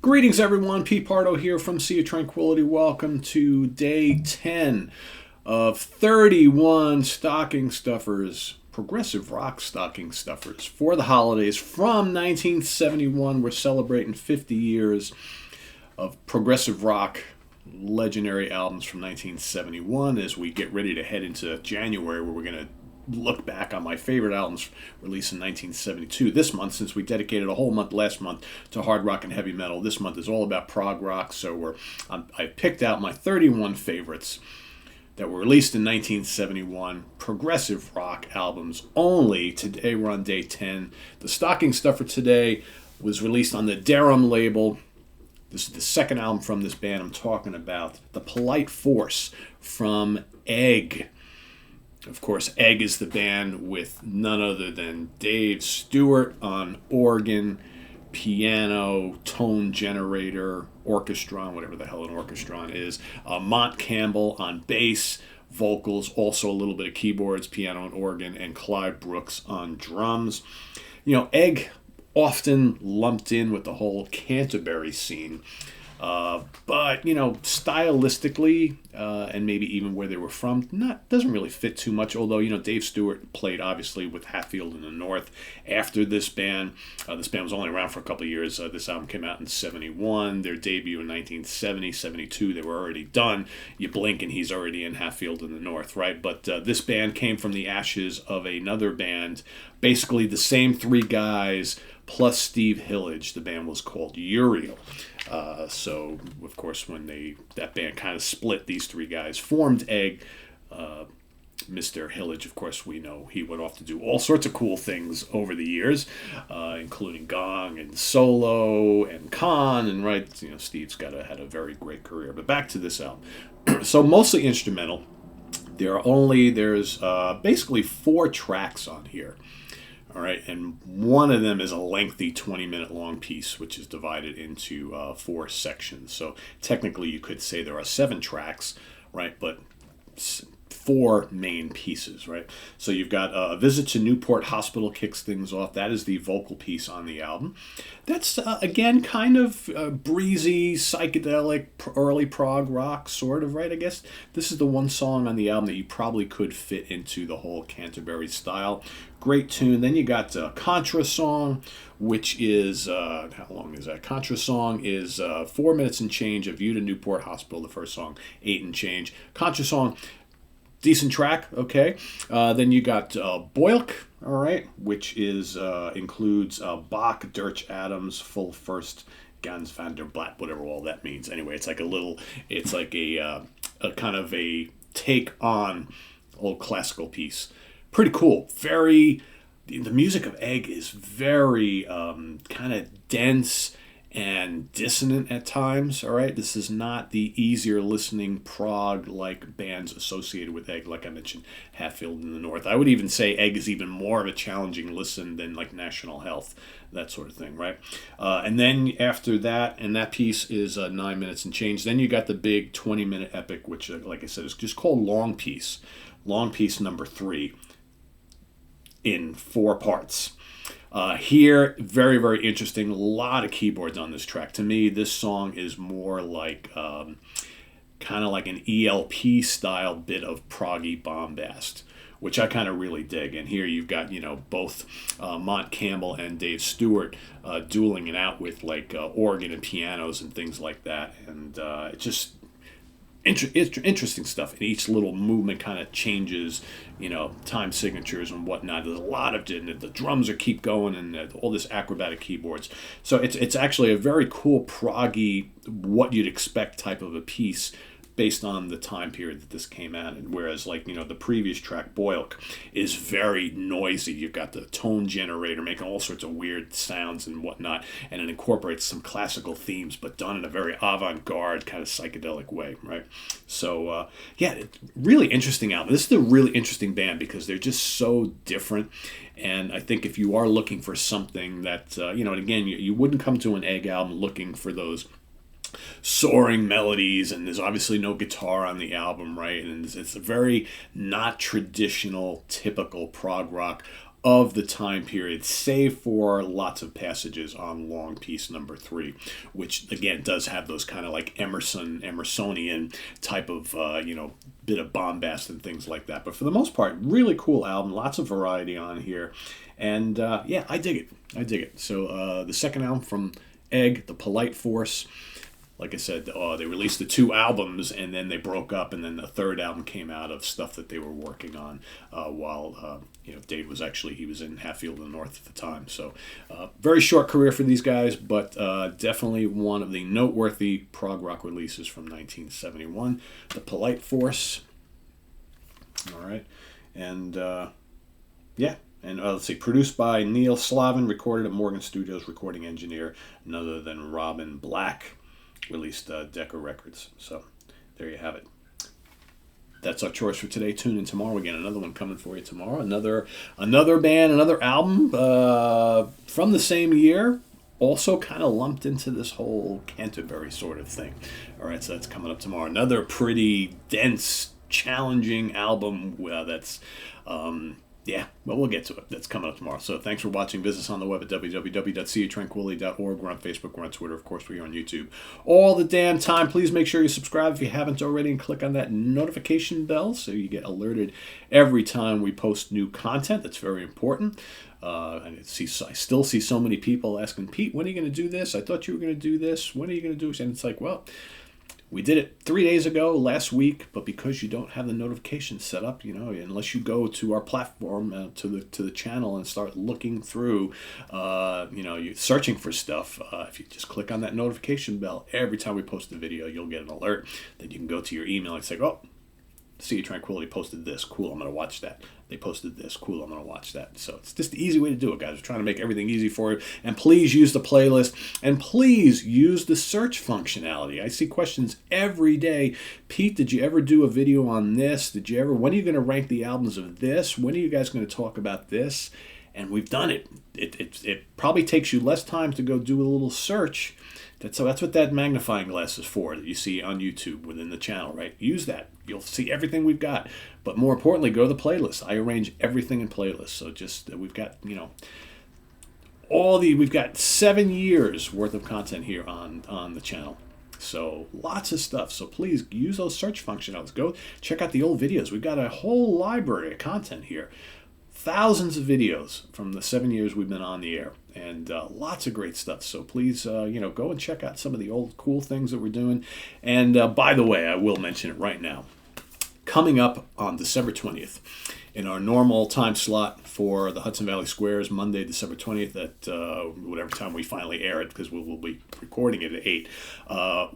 Greetings, everyone. Pete Pardo here from Sea of Tranquility. Welcome to day 10 of 31 stocking stuffers, progressive rock stocking stuffers for the holidays from 1971. We're celebrating 50 years of progressive rock legendary albums from 1971 as we get ready to head into January, where we're going to look back on my favorite albums released in 1972. This month, since we dedicated a whole month last month to hard rock and heavy metal, this month is all about prog rock. So I picked out my 31 favorites that were released in 1971, progressive rock albums only. Today we're on day 10. The stocking stuffer today was released on the Darum label. This is the second album from this band I'm talking about, The Polite Force from Egg. Of course, Egg is the band with none other than Dave Stewart on organ, piano, tone generator, orchestron, whatever the hell an orchestron is. Mont Campbell on bass, vocals, also a little bit of keyboards, piano and organ, and Clyde Brooks on drums. You know, Egg often lumped in with the whole Canterbury scene. But, you know, stylistically, and maybe even where they were from, doesn't really fit too much. Although, you know, Dave Stewart played, obviously, with Hatfield in the North after this band. This band was only around for a couple of years. This album came out in 71. Their debut in 1970, 72, they were already done. You blink and he's already in Hatfield in the North, right? But this band came from the ashes of another band, basically the same three guys, plus Steve Hillage. The band was called Uriel. So, of course, when that band kind of split, these three guys formed Egg. Mr. Hillage, of course, we know he went off to do all sorts of cool things over the years, including Gong and Solo and Con, and right, you know, Steve's had a very great career. But back to this album. So mostly instrumental. There's basically 4 tracks on here. All right, and one of them is a lengthy 20-minute long piece, which is divided into 4 sections. So technically, you could say there are 7 tracks, right? But 4 main pieces, right? So you've got A Visit to Newport Hospital kicks things off. That is the vocal piece on the album. That's, again, kind of breezy, psychedelic, early prog rock, sort of, right? I guess this is the one song on the album that you probably could fit into the whole Canterbury style. Great tune. Then you got Contra Song, which is, how long is that? Contra Song is 4 minutes and change, A View to Newport Hospital, the first song, 8 and change. Contra Song, decent track, okay. Then you got Boylk, all right, which is includes Bach, Dirch Adams, Full First, Gans van der Blatt, whatever all that means. Anyway, it's like a kind of a take on old classical piece. Pretty cool. The music of Egg is very kind of dense and dissonant at times, all right? This is not the easier listening prog like bands associated with Egg, like I mentioned, Hatfield in the North. I would even say Egg is even more of a challenging listen than like National Health, that sort of thing, right? And then after that, and that piece is 9 minutes and change. Then you got the big 20-minute epic, which, like I said, is just called Long Piece number 3 in 4 parts. Here, very, very interesting. A lot of keyboards on this track. To me, this song is more like kind of like an ELP style bit of proggy bombast, which I kind of really dig. And here you've got, you know, both Mont Campbell and Dave Stewart dueling it out with like organ and pianos and things like that. And it's just interesting stuff, and each little movement kind of changes, you know, time signatures and whatnot. There's a lot of it, and the drums keep going, and all this acrobatic keyboards. So it's actually a very cool proggy, what you'd expect type of a piece based on the time period that this came out in. Whereas, like, you know, the previous track, Boylk, is very noisy. You've got the tone generator making all sorts of weird sounds and whatnot, and it incorporates some classical themes, but done in a very avant-garde kind of psychedelic way, right? So, yeah, really interesting album. This is a really interesting band because they're just so different. And I think if you are looking for something that, you know, and again, you wouldn't come to an Egg album looking for those soaring melodies, and there's obviously no guitar on the album, right? And it's a very not traditional, typical prog rock of the time period, save for lots of passages on long piece number 3, which again does have those kind of like Emersonian type of bit of bombast and things like that. But for the most part, really cool album, lots of variety on here, and yeah, I dig it. So the second album from Egg, The Polite Force. Like I said, they released the 2 albums, and then they broke up, and then the third album came out of stuff that they were working on while Dave was he was in Hatfield in the North at the time. So very short career for these guys, but definitely one of the noteworthy prog rock releases from 1971. The Polite Force. All right. And yeah. And let's see, produced by Neil Slavin, recorded at Morgan Studios, recording engineer, none other than Robin Black. Released Decca Records. So there you have it. That's our choice for today. Tune in tomorrow. Again, another one coming for you tomorrow. Another band, another album from the same year. Also kind of lumped into this whole Canterbury sort of thing. All right, so that's coming up tomorrow. Another pretty dense, challenging album that's... yeah, but we'll get to it. That's coming up tomorrow. So thanks for watching. Visit us on the web at www.seaoftranquility.org. We're on Facebook. We're on Twitter. Of course, we're on YouTube all the damn time. Please make sure you subscribe if you haven't already and click on that notification bell so you get alerted every time we post new content. That's very important. I still see so many people asking, Pete, when are you going to do this? I thought you were going to do this. When are you going to do this? And it's like, well... We did it 3 days ago, last week, but because you don't have the notifications set up, unless you go to our platform, to the channel and start looking through, you're searching for stuff. If you just click on that notification bell, every time we post a video, you'll get an alert. Then you can go to your email and say, oh, Sea of Tranquility posted this. Cool, I'm going to watch that. They posted this. Cool, I'm going to watch that. So it's just the easy way to do it, guys. We're trying to make everything easy for you. And please use the playlist. And please use the search functionality. I see questions every day. Pete, did you ever do a video on this? When are you going to rank the albums of this? When are you guys going to talk about this? And we've done it. It probably takes you less time to go do a little search. That's what that magnifying glass is for that you see on YouTube within the channel, right? Use that. You'll see everything we've got. But more importantly, go to the playlist. I arrange everything in playlists. So just we've got, we've got 7 years worth of content here on the channel. So lots of stuff. So please use those search functionalities. Go check out the old videos. We've got a whole library of content here. Thousands of videos from the 7 years we've been on the air, and lots of great stuff. So please, go and check out some of the old cool things that we're doing. And by the way, I will mention it right now. Coming up on December 20th, in our normal time slot for the Hudson Valley Squares, Monday, December 20th at whatever time we finally air it, because we'll be recording it at 8.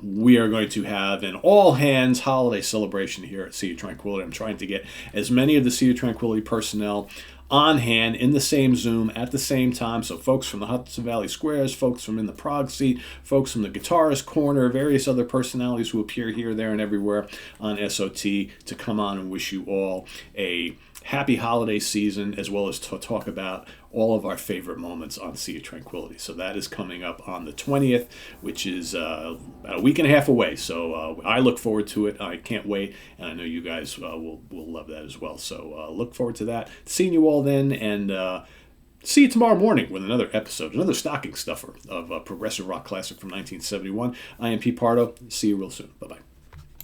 We are going to have an all-hands holiday celebration here at Sea of Tranquility. I'm trying to get as many of the Sea of Tranquility personnel on hand in the same Zoom at the same time. So folks from the Hudson Valley Squares, folks from in the prog seat, folks from the guitarist corner, various other personalities who appear here, there, and everywhere on SOT to come on and wish you all a happy holiday season, as well as to talk about all of our favorite moments on Sea of Tranquility. So that is coming up on the 20th, which is about a week and a half away. So I look forward to it. I can't wait, and I know you guys will love that as well. So look forward to that. Seeing you all then, and see you tomorrow morning with another episode, another stocking stuffer of Progressive Rock Classic from 1971. I am Pete Pardo. See you real soon. Bye-bye.